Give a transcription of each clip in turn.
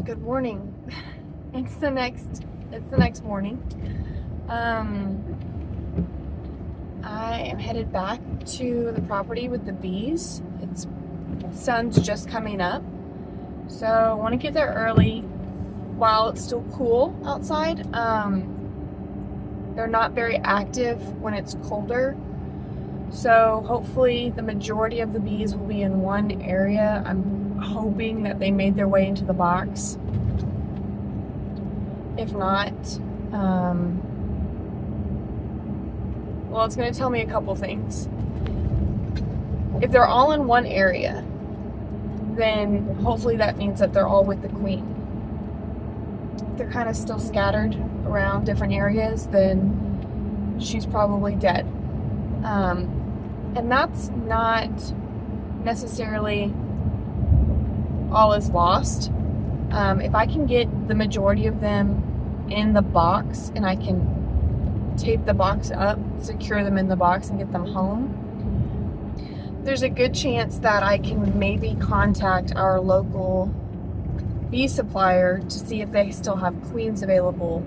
Good morning. It's the next morning. I am headed back to the property with the bees. Sun's just coming up, so I want to get there early while it's still cool outside. They're not very active when it's colder, so hopefully the majority of the bees will be in one area. I'm hoping that they made their way into the box. If not, well, it's going to tell me a couple things. If they're all in one area, then hopefully that means that they're all with the queen. If they're kind of still scattered around different areas, then she's probably dead. And that's not necessarily all is lost. If I can get the majority of them in the box and I can tape the box up, secure them in the box and get them home, there's a good chance that I can maybe contact our local bee supplier to see if they still have queens available.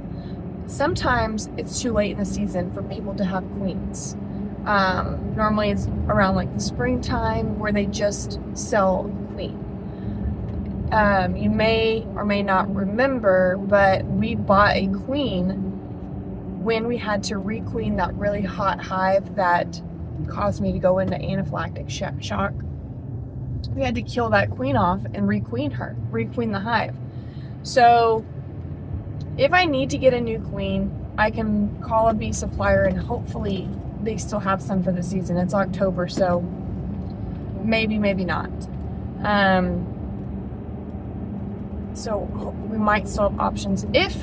Sometimes it's too late in the season for people to have queens. Normally it's around like the springtime where they just sell a queen. You may or may not remember, but we bought a queen when we had to requeen that really hot hive that caused me to go into anaphylactic shock. We had to kill that queen off and requeen the hive. So if I need to get a new queen, I can call a bee supplier and hopefully they still have some for the season. It's October, so maybe not. So we might still have options if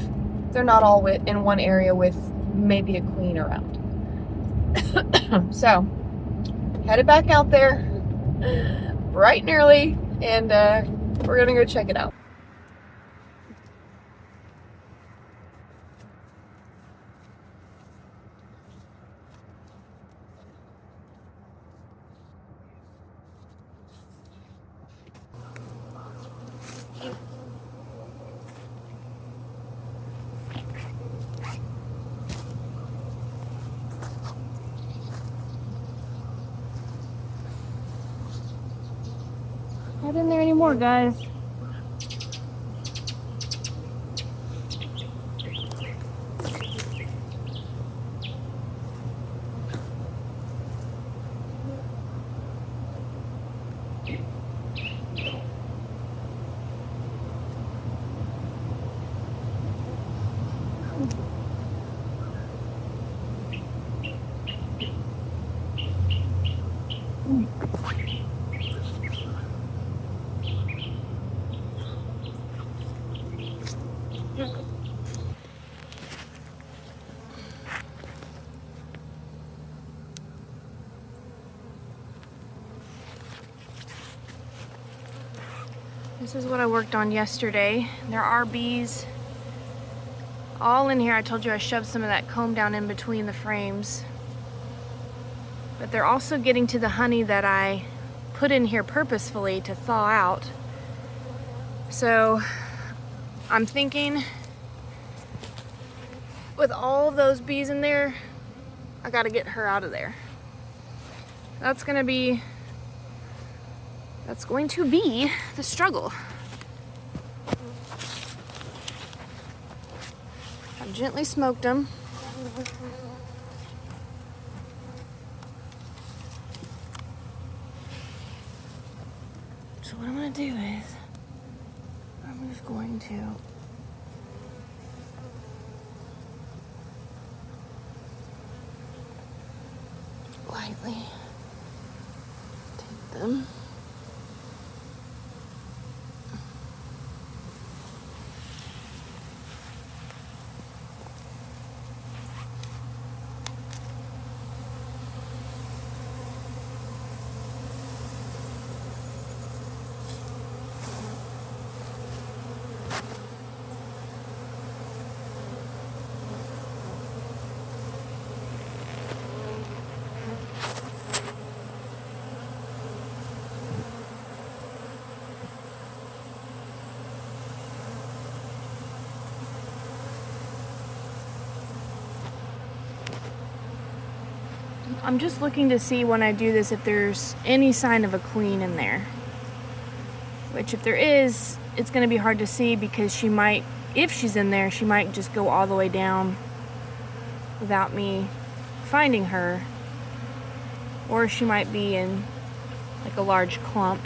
they're not all in one area with maybe a queen around. So headed back out there bright and early, and we're gonna go check it out. Not in there anymore, guys. This is what I worked on yesterday. There are bees all in here. I told you I shoved some of that comb down in between the frames. But they're also getting to the honey that I put in here purposefully to thaw out. So I'm thinking with all of those bees in there, I gotta get her out of there. That's going to be the struggle. I've gently smoked them. So what I'm going to do is I'm just going to lightly take them. I'm just looking to see when I do this if there's any sign of a queen in there. Which if there is, it's going to be hard to see because she might, if she's in there, she might just go all the way down without me finding her. Or she might be in like a large clump.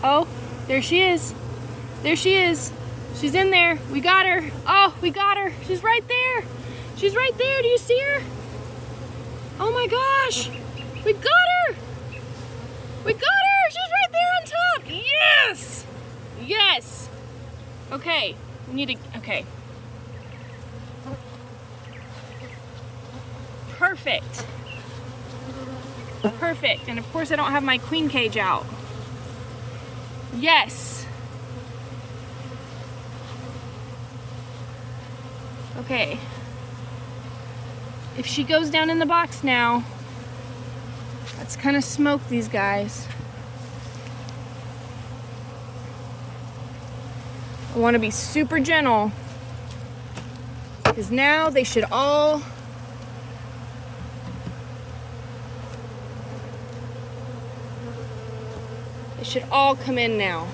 Oh, there she is. There she is. She's in there. We got her. Oh, we got her. She's right there. She's right there. Do you see her? Oh my gosh. We got her. We got her. She's right there on top. Yes. Yes. Okay. We need to, okay. Perfect. Perfect. And of course I don't have my queen cage out. Yes. Okay. If she goes down in the box now, let's kind of smoke these guys. I want to be super gentle because now they should all come in now.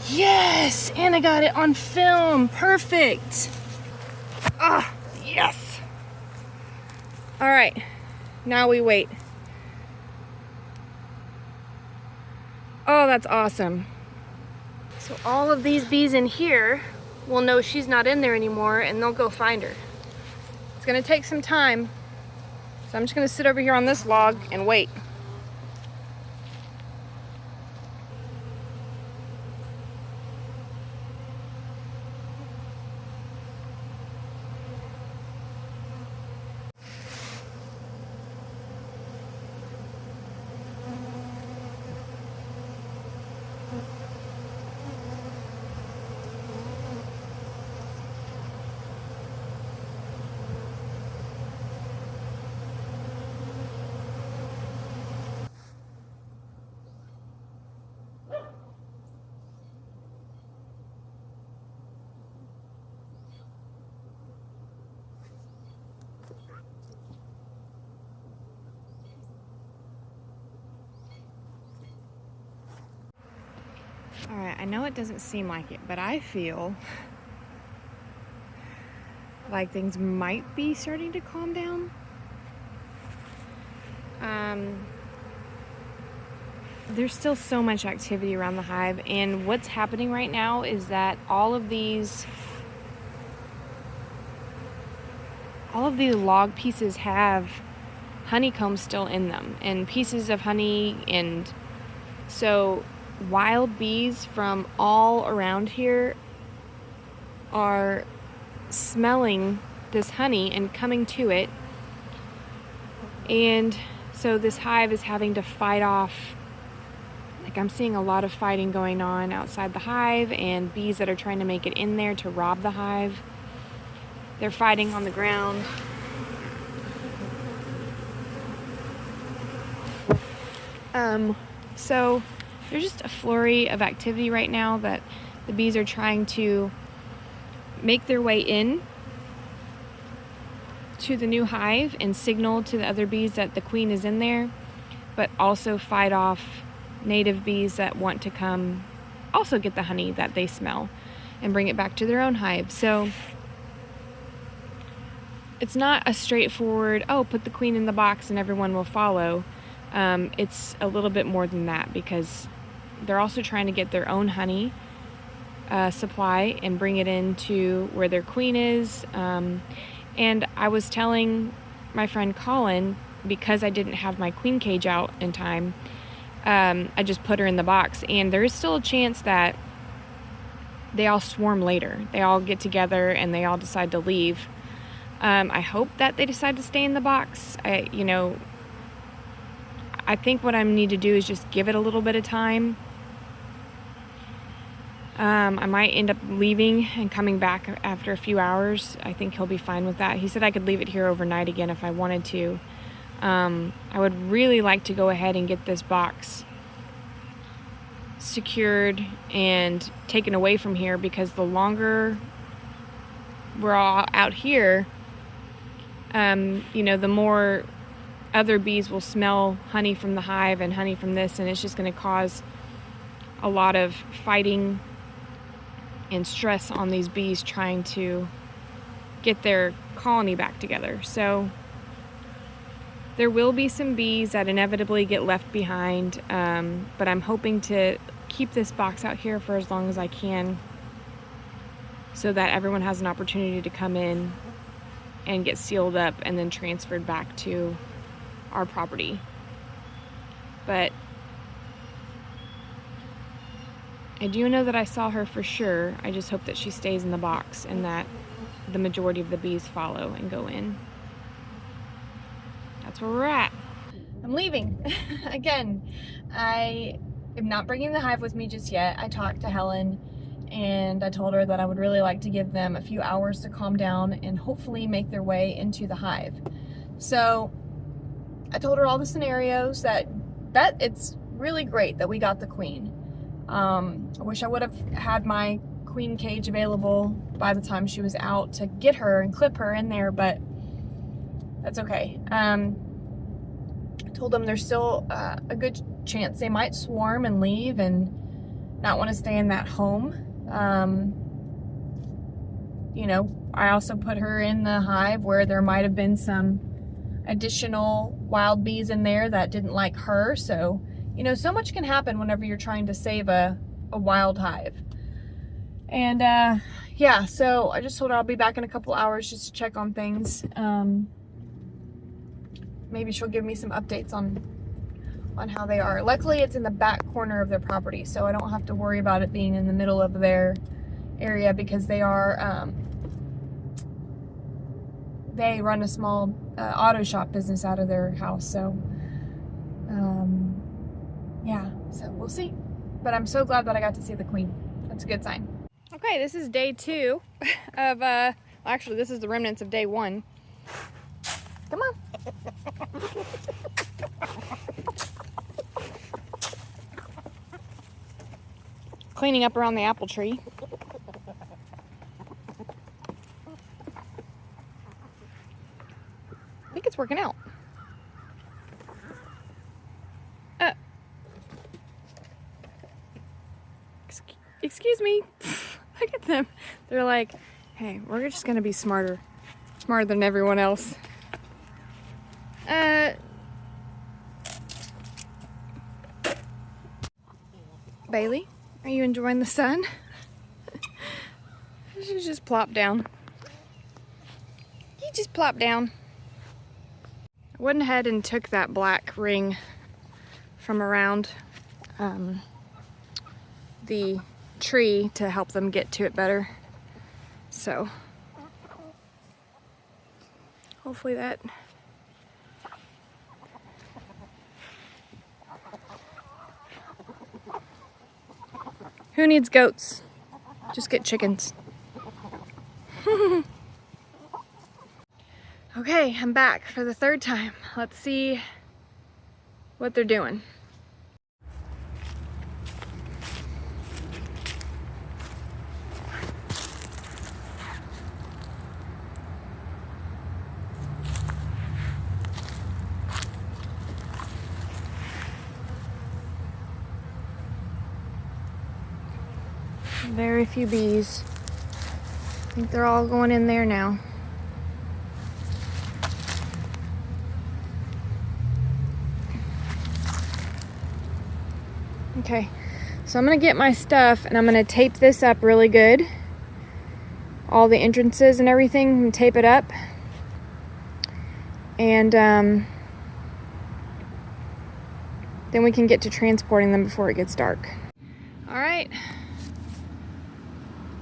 Yes, and I got it on film. Perfect. Ah, yes. All right, now we wait. Oh, that's awesome. So all of these bees in here will know she's not in there anymore and they'll go find her. It's gonna take some time. So I'm just gonna sit over here on this log and wait. All right, I know it doesn't seem like it, but I feel like things might be starting to calm down. There's still so much activity around the hive, and what's happening right now is that all of these log pieces have honeycomb still in them and pieces of honey, and so wild bees from all around here are smelling this honey and coming to it, and so this hive is having to fight off. Like, I'm seeing a lot of fighting going on outside the hive and bees that are trying to make it in there to rob the hive. They're fighting on the ground. So there's just a flurry of activity right now that the bees are trying to make their way in to the new hive and signal to the other bees that the queen is in there, but also fight off native bees that want to come also get the honey that they smell and bring it back to their own hive. So it's not a straightforward, oh, put the queen in the box and everyone will follow. It's a little bit more than that because they're also trying to get their own honey supply and bring it into where their queen is. And I was telling my friend Colin, because I didn't have my queen cage out in time, I just put her in the box, and there is still a chance that they all swarm later. They all get together and they all decide to leave. I hope that they decide to stay in the box. I think what I need to do is just give it a little bit of time. I might end up leaving and coming back after a few hours. I think he'll be fine with that. He said I could leave it here overnight again if I wanted to. I would really like to go ahead and get this box secured and taken away from here, because the longer we're all out here, you know, the more other bees will smell honey from the hive and honey from this, and it's just going to cause a lot of fighting and stress on these bees trying to get their colony back together. So there will be some bees that inevitably get left behind, but I'm hoping to keep this box out here for as long as I can so that everyone has an opportunity to come in and get sealed up and then transferred back to our property. But I do know that I saw her for sure. I just hope that she stays in the box and that the majority of the bees follow and go in. That's where we're at. I'm leaving. Again, I am not bringing the hive with me just yet. I talked to Helen and I told her that I would really like to give them a few hours to calm down and hopefully make their way into the hive. So I told her all the scenarios, that it's really great that we got the queen. I wish I would have had my queen cage available by the time she was out to get her and clip her in there, but that's okay. I told them there's still a good chance they might swarm and leave and not want to stay in that home. You know, I also put her in the hive where there might have been some additional wild bees in there that didn't like her. So, you know, so much can happen whenever you're trying to save a wild hive. And yeah, so I just told her I'll be back in a couple hours just to check on things. Maybe she'll give me some updates on how they are. Luckily, it's in the back corner of their property, so I don't have to worry about it being in the middle of their area, because they are they run a small auto shop business out of their house. So yeah, so we'll see. But I'm so glad that I got to see the queen. That's a good sign. Okay, this is day 2 of actually this is the remnants of day 1. Come on. Cleaning up around the apple tree. I think it's working out. Excuse me. Look at them. They're like, hey, we're just gonna be smarter than everyone else. Bailey, are you enjoying the sun? She just plopped down. You just plopped down. I went ahead and took that black ring from around the tree to help them get to it better. So hopefully that who needs goats? Just get chickens. Okay, I'm back for the 3rd time. Let's see what they're doing. Very few bees. I think they're all going in there now. Okay, so I'm gonna get my stuff and I'm gonna tape this up really good. All the entrances and everything, and tape it up. And then we can get to transporting them before it gets dark. All right.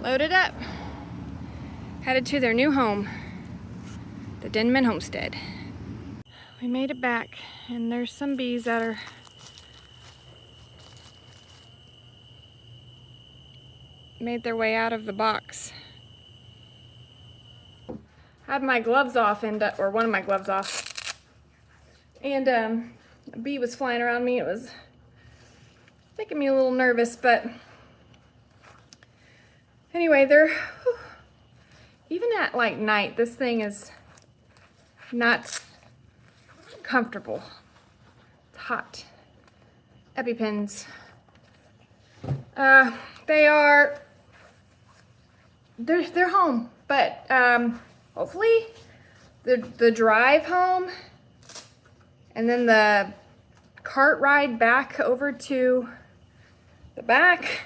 Loaded up, headed to their new home, the Denman Homestead. We made it back, and there's some bees that are made their way out of the box. I had my gloves off, or one of my gloves off, and a bee was flying around me. It was making me a little nervous, but anyway, even at like night, this thing is not comfortable. It's hot. EpiPens. They're home, but hopefully the drive home and then the cart ride back over to the back,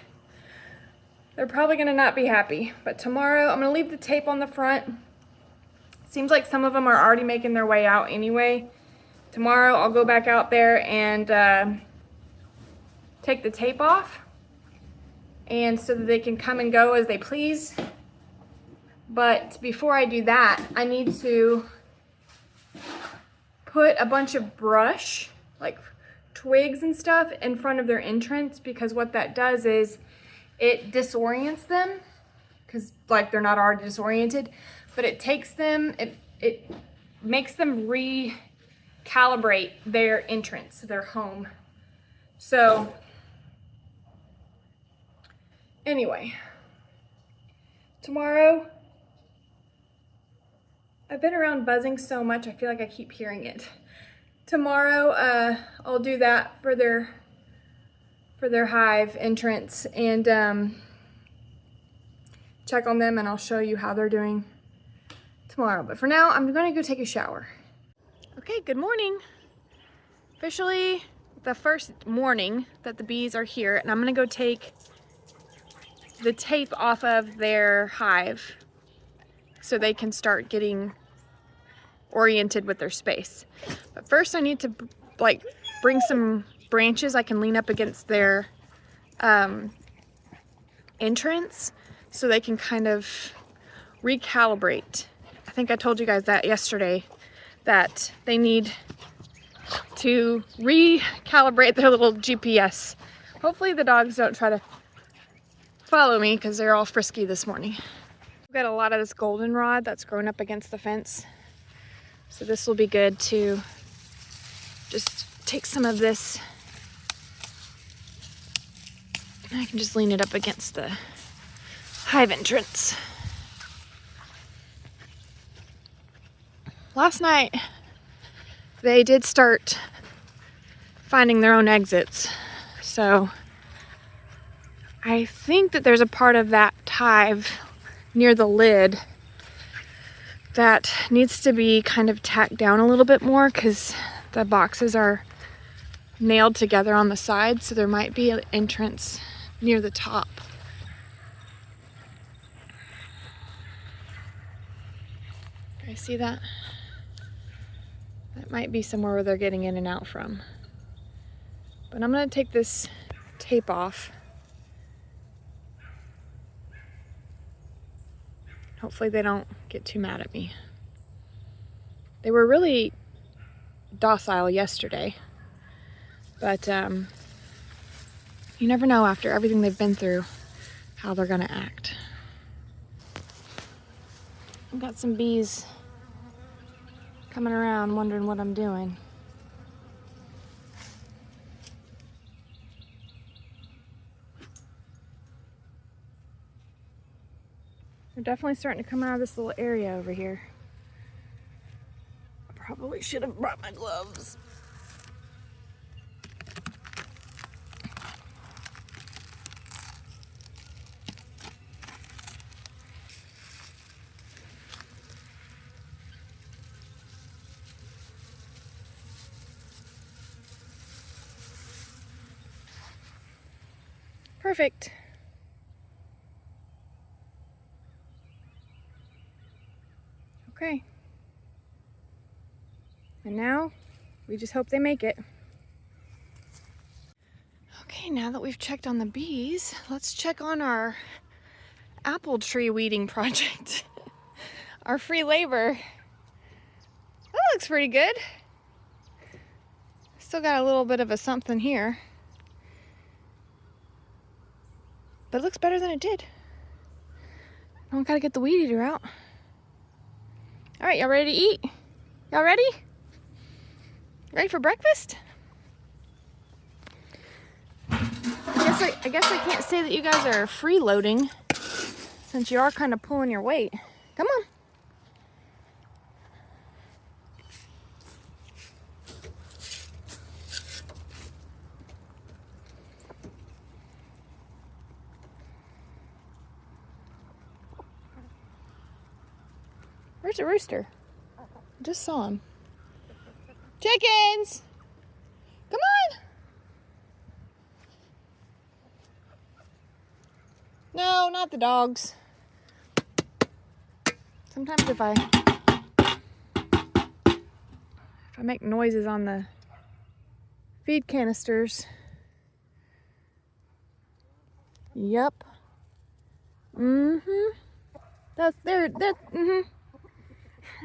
they're probably gonna not be happy. But tomorrow I'm gonna leave the tape on the front. Seems like some of them are already making their way out anyway. Tomorrow I'll go back out there and take the tape off, and so that they can come and go as they please. But before I do that, I need to put a bunch of brush, like twigs and stuff, in front of their entrance, because what that does is it disorients them, because like they're not already disoriented, but it takes them, it makes them recalibrate their entrance, their home. So anyway, tomorrow, I've been around buzzing so much, I feel like I keep hearing it. Tomorrow, I'll do that for their hive entrance and check on them, and I'll show you how they're doing tomorrow. But for now, I'm gonna go take a shower. Okay, good morning. Officially the first morning that the bees are here, and I'm gonna go take the tape off of their hive so they can start getting oriented with their space. But first I need to like bring some branches I can lean up against their entrance so they can kind of recalibrate. I think I told you guys that yesterday, that they need to recalibrate their little GPS. Hopefully the dogs don't try to follow me because they're all frisky this morning. I've got a lot of this goldenrod that's grown up against the fence. So this will be good to just take some of this. I can just lean it up against the hive entrance. Last night, they did start finding their own exits. So I think that there's a part of that hive near the lid that needs to be kind of tacked down a little bit more, because the boxes are nailed together on the side, so there might be an entrance near the top. I see that? That might be somewhere where they're getting in and out from. But I'm gonna take this tape off. Hopefully they don't get too mad at me. They were really docile yesterday, but you never know after everything they've been through how they're gonna act. I've got some bees coming around wondering what I'm doing. They're definitely starting to come out of this little area over here. I probably should have brought my gloves. Perfect. Okay. And now we just hope they make it. Okay, now that we've checked on the bees, let's check on our apple tree weeding project. Our free labor. That looks pretty good. Still got a little bit of a something here. But it looks better than it did. I gotta get the weed eater out. All right, y'all ready to eat? Y'all ready? Ready for breakfast? I guess I can't say that you guys are freeloading since you are kind of pulling your weight. Come on. Where's the rooster? I just saw him. Chickens! Come on! No, not the dogs. Sometimes if I make noises on the feed canisters. Yep. They're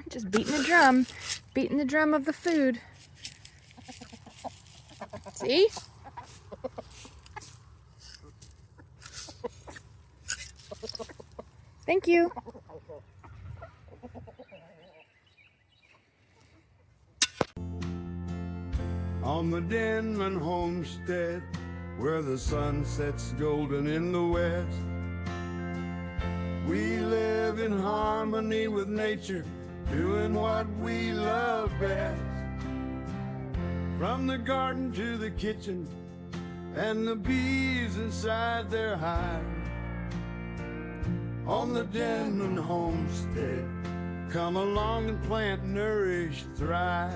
just beating the drum of the food. See? Thank you. On the Denman Homestead, where the sun sets golden in the west, we live in harmony with nature, doing what we love best. From the garden to the kitchen, and the bees inside their hive. On the Denman Homestead, come along and plant, nourish, thrive.